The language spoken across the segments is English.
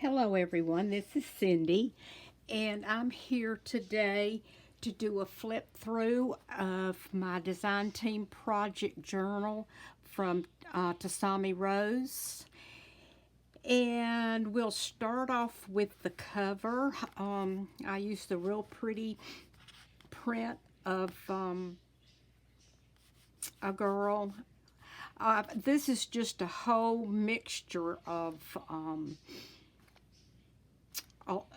Hello everyone, this is Cindy and I'm here today to do a flip through of my design team project journal from Tsunami Rose. And we'll start off with the cover. I used a real pretty print of a girl. This is just a whole mixture of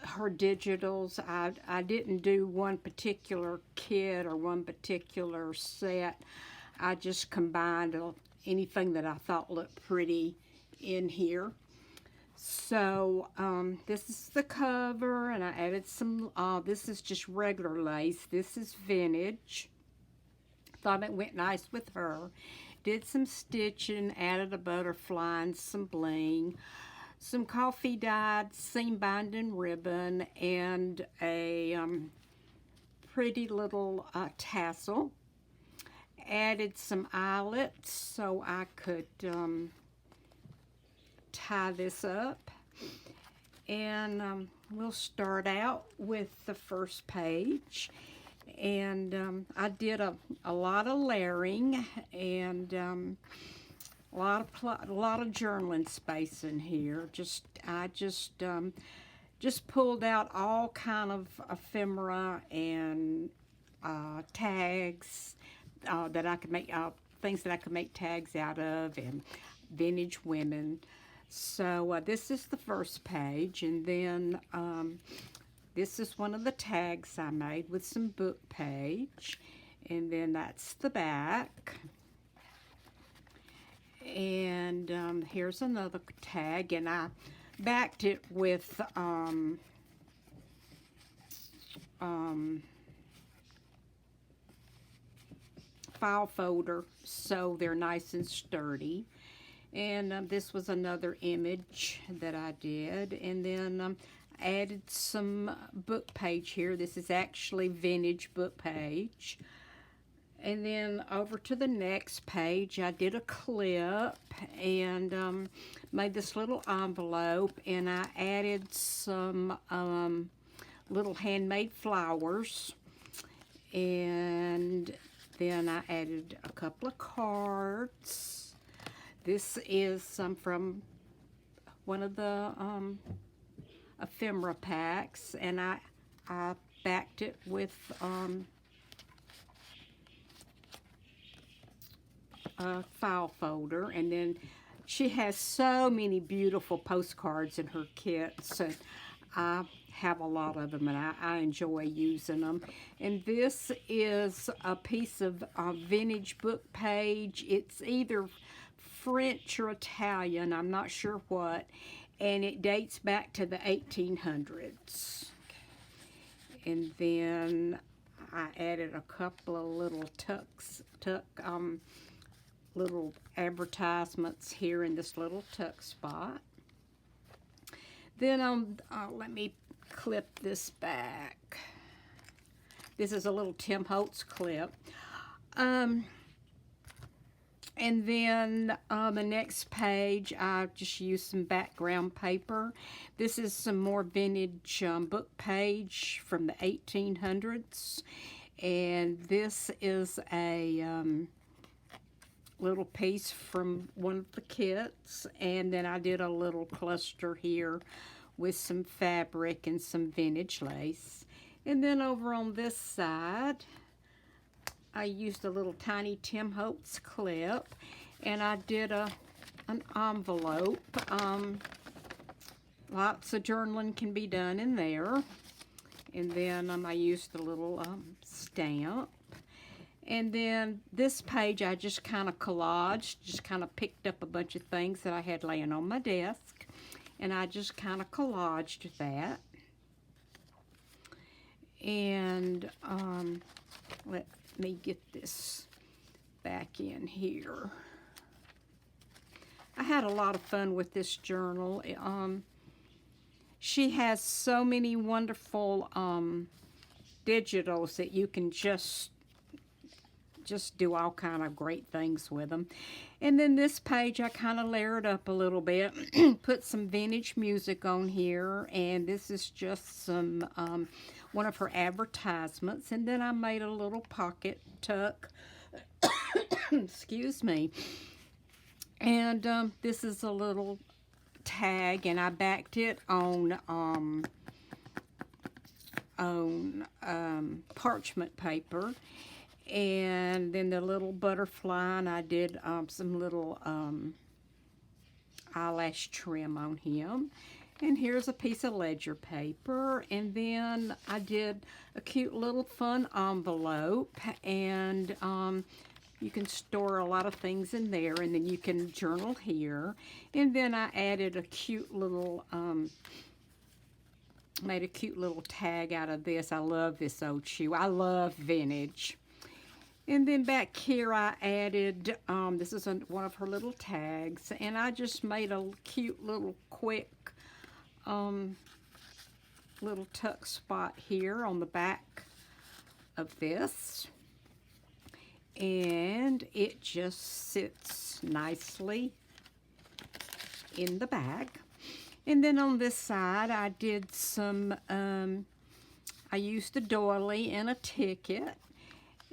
her digitals. I didn't do one particular kit or one particular set. I just combined anything that I thought looked pretty in here. So this is the cover, and I added some, this is just regular lace. This is vintage. Thought it went nice with her. Did some stitching, added a butterfly and some bling, some coffee dyed seam binding ribbon, and a pretty little tassel. Added some eyelets so I could tie this up. And we'll start out with the first page. And I did a lot of layering and a lot of journaling space in here. I just pulled out all kind of ephemera and tags that I could make, things that I could make tags out of, and vintage women. So this is the first page, and then this is one of the tags I made with some book page, and then that's the back. And here's another tag, and I backed it with file folder so they're nice and sturdy. And this was another image that I did, and then added some book page here. This is actually vintage book page. And then over to the next page, I did a clip and made this little envelope, and I added some little handmade flowers, and then I added a couple of cards. This is from one of the ephemera packs, and I backed it with a file folder. And then she has so many beautiful postcards in her kits, and I have a lot of them, and I enjoy using them. And this is a piece of vintage book page. It's either French or Italian, I'm not sure what, and it dates back to the 1800s. And then I added a couple of little little advertisements here in this little tuck spot. Then let me clip this back. This is a little Tim Holtz clip. And then the next page, I just used some background paper. This is some more vintage book page from the 1800s. And this is a little piece from one of the kits. And then I did a little cluster here with some fabric and some vintage lace. And then over on this side, I used a little tiny Tim Holtz clip, and I did an envelope. Lots of journaling can be done in there. And then I used a little stamp. And then this page I just kind of collaged, just kind of picked up a bunch of things that I had laying on my desk, and I just kind of collaged that. And let me get this back in here. I had a lot of fun with this journal. She has so many wonderful digitals that you can just just do all kind of great things with them. And then this page I kind of layered up a little bit, put some vintage music on here, and this is just some one of her advertisements. And then I made a little pocket tuck, excuse me. And this is a little tag, and I backed it on parchment paper. And then the little butterfly, and I did some little eyelash trim on him. And here's a piece of ledger paper. And then I did a cute little fun envelope. And you can store a lot of things in there. And then you can journal here. And then I added a cute little, made a cute little tag out of this. I love this old shoe. I love vintage. And then back here I added, this is one of her little tags, and I just made a cute little quick little tuck spot here on the back of this. And it just sits nicely in the bag. And then on this side I did some, I used a doily and a ticket.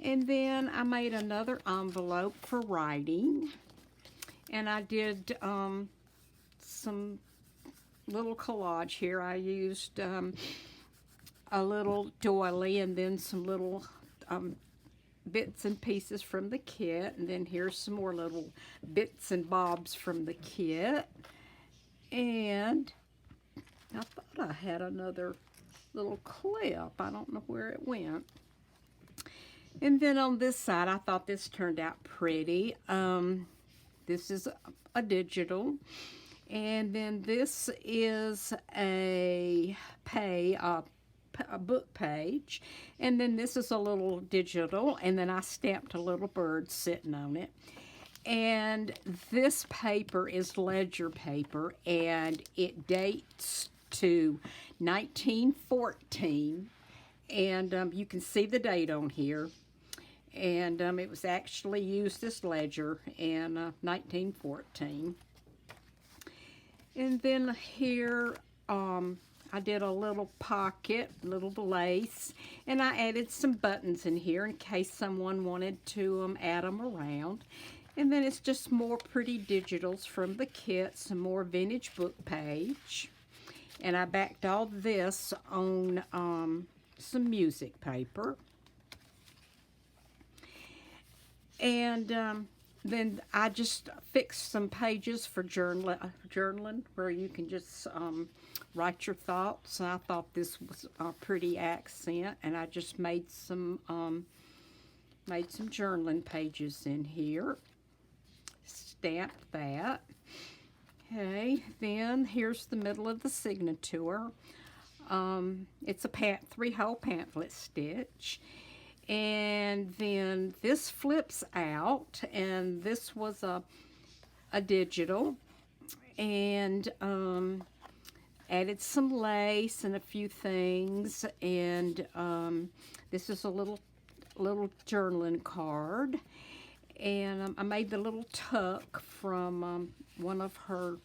And then I made another envelope for writing. And I did some little collage here. I used a little doily and then some little bits and pieces from the kit. And then here's some more little bits and bobs from the kit. And I thought I had another little clip. I don't know where it went. And then on this side, I thought this turned out pretty. This is a digital. And then this is a book page. And then this is a little digital. And then I stamped a little bird sitting on it. And this paper is ledger paper. And it dates to 1914. And you can see the date on here. And it was actually used as ledger in 1914. And then here I did a little pocket, little lace, and I added some buttons in here in case someone wanted to add them around. And then it's just more pretty digitals from the kit, some more vintage book page. And I backed all this on some music paper. And then I just fixed some pages for journaling where you can just write your thoughts. And I thought this was a pretty accent, and I just made some journaling pages in here. Stamped that. Okay, then here's the middle of the signature. It's a 3-hole pamphlet stitch. And then this flips out, and this was a digital, and added some lace and a few things, and this is a little journaling card, and I made the little tuck from one of her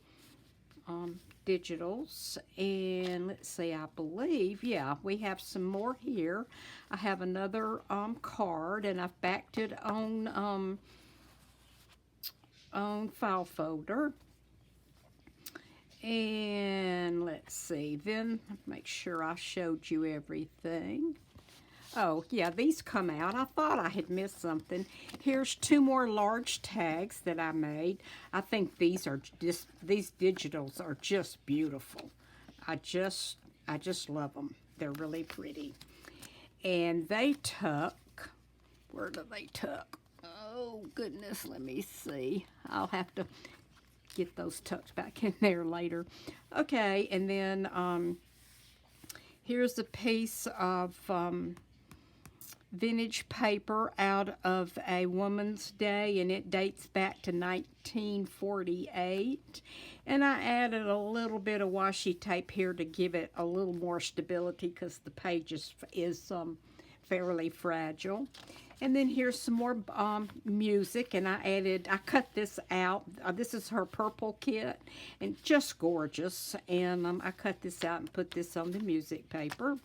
digitals. And let's see, I believe, yeah, we have some more here. I have another card, and I've backed it on file folder. And let's see, then make sure I showed you everything. Oh, yeah, these come out. I thought I had missed something. Here's 2 more large tags that I made. I think these digitals are just beautiful. I just love them. They're really pretty. And they tuck. Where do they tuck? Oh, goodness, let me see. I'll have to get those tucked back in there later. Okay, and then here's a piece of vintage paper out of a Woman's Day, and it dates back to 1948. And I added a little bit of washi tape here to give it a little more stability because the page is fairly fragile. And then here's some more music, and I cut this out. This is her purple kit, and just gorgeous. And I cut this out and put this on the music paper.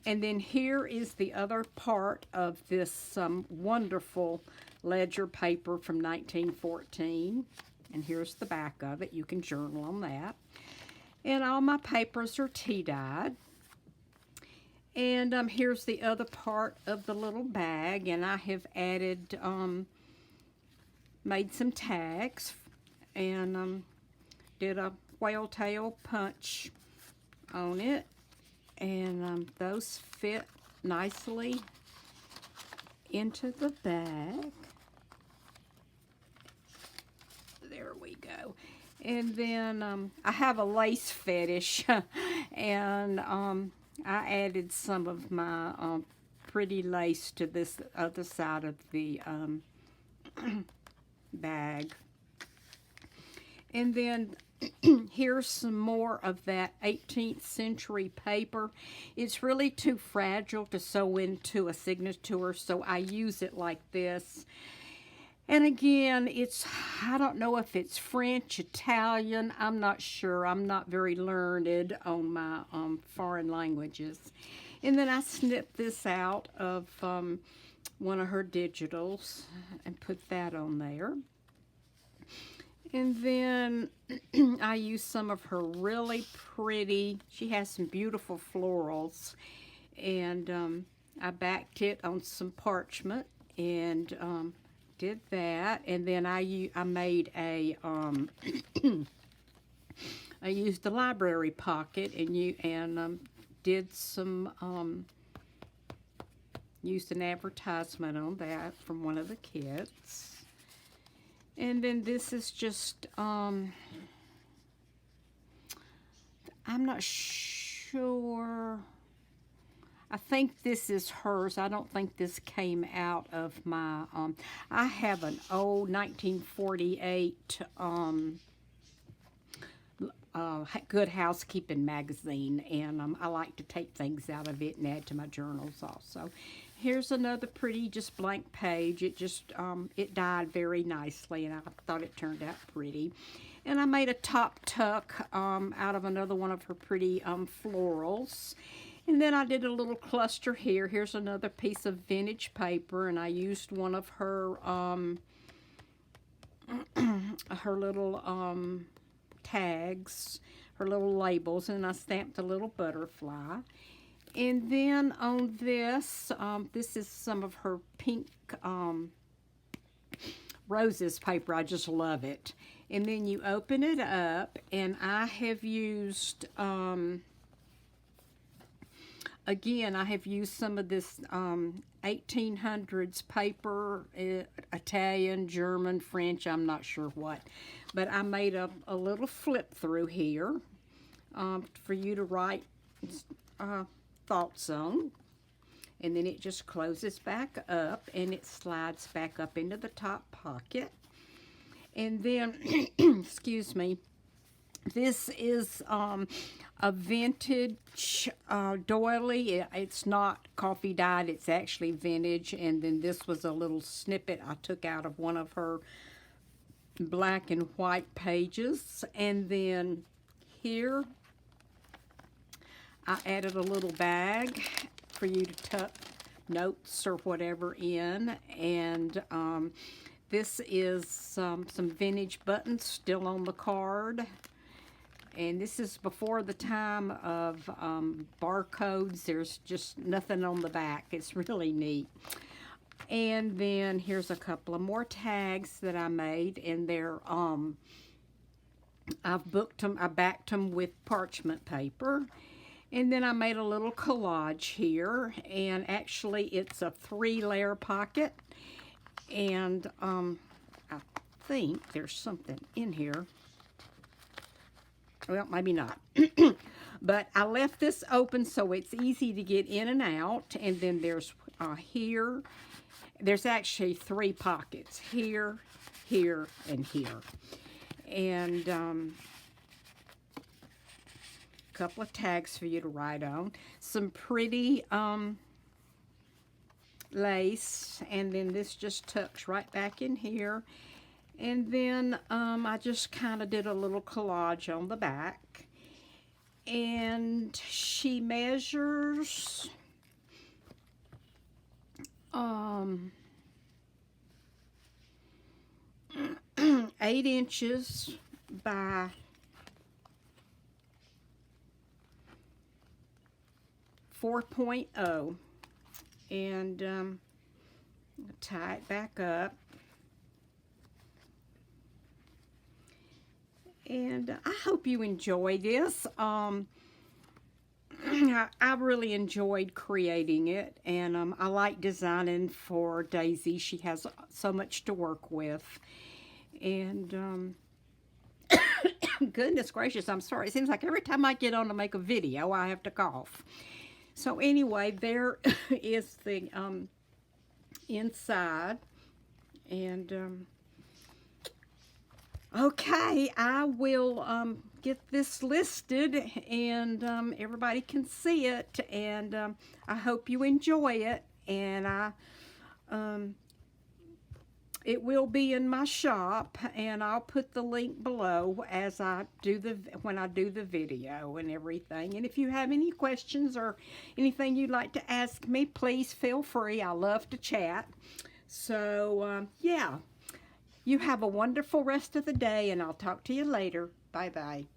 And then here is the other part of this wonderful ledger paper from 1914. And here's the back of it. You can journal on that. And all my papers are tea-dyed. And here's the other part of the little bag, and I have added, made some tags, and did a whale tail punch on it, and those fit nicely into the bag. There we go. And then I have a lace fetish, and I added some of my pretty lace to this other side of the bag. And then here's some more of that 18th century paper. It's really too fragile to sew into a signature, so I use it like this. And again, I don't know if it's French, Italian, I'm not sure. I'm not very learned on my foreign languages. And then I snipped this out of one of her digitals and put that on there. And then I used some of her really pretty, she has some beautiful florals. And I backed it on some parchment and did that, and then I made a I used the library pocket and did some used an advertisement on that from one of the kits. And then this is just I'm not sure. I think this is hers. I don't think this came out of my, I have an old 1948 Good Housekeeping magazine, and I like to take things out of it and add to my journals also. Here's another pretty just blank page. It just, it dyed very nicely, and I thought it turned out pretty. And I made a top tuck out of another one of her pretty florals. And then I did a little cluster here. Here's another piece of vintage paper, and I used one of her her little tags, her little labels, and I stamped a little butterfly. And then on this, this is some of her pink roses paper. I just love it. And then you open it up, and I have used again, I have used some of this 1800s paper, Italian, German, French, I'm not sure what. But I made a little flip through here for you to write thoughts on. And then it just closes back up, and it slides back up into the top pocket. And then, excuse me, this is a vintage doily. It's not coffee dyed, it's actually vintage. And then this was a little snippet I took out of one of her black and white pages. And then here I added a little bag for you to tuck notes or whatever in. And this is some vintage buttons still on the card. And this is before the time of barcodes. There's just nothing on the back. It's really neat. And then here's a couple of more tags that I made, and they're I've booked them. I backed them with parchment paper, and then I made a little collage here. And actually, it's a 3-layer pocket, and I think there's something in here. Well, maybe not. But I left this open so it's easy to get in and out. And then there's here. There's actually 3 pockets. Here, here, and here. And a couple of tags for you to write on. Some pretty lace, and then this just tucks right back in here. And then I just kind of did a little collage on the back. And she measures 8 inches by 4.0, and tie it back up. And I hope you enjoy this. I really enjoyed creating it, and I like designing for Daisy. She has so much to work with. And goodness gracious, I'm sorry. It seems like every time I get on to make a video, I have to cough. So anyway, there is the inside. And okay, I will get this listed, and everybody can see it, and I hope you enjoy it. And it will be in my shop, and I'll put the link below as I do when I do the video and everything. And if you have any questions or anything you'd like to ask me, please feel free. I love to chat. So yeah, you have a wonderful rest of the day, and I'll talk to you later. Bye bye.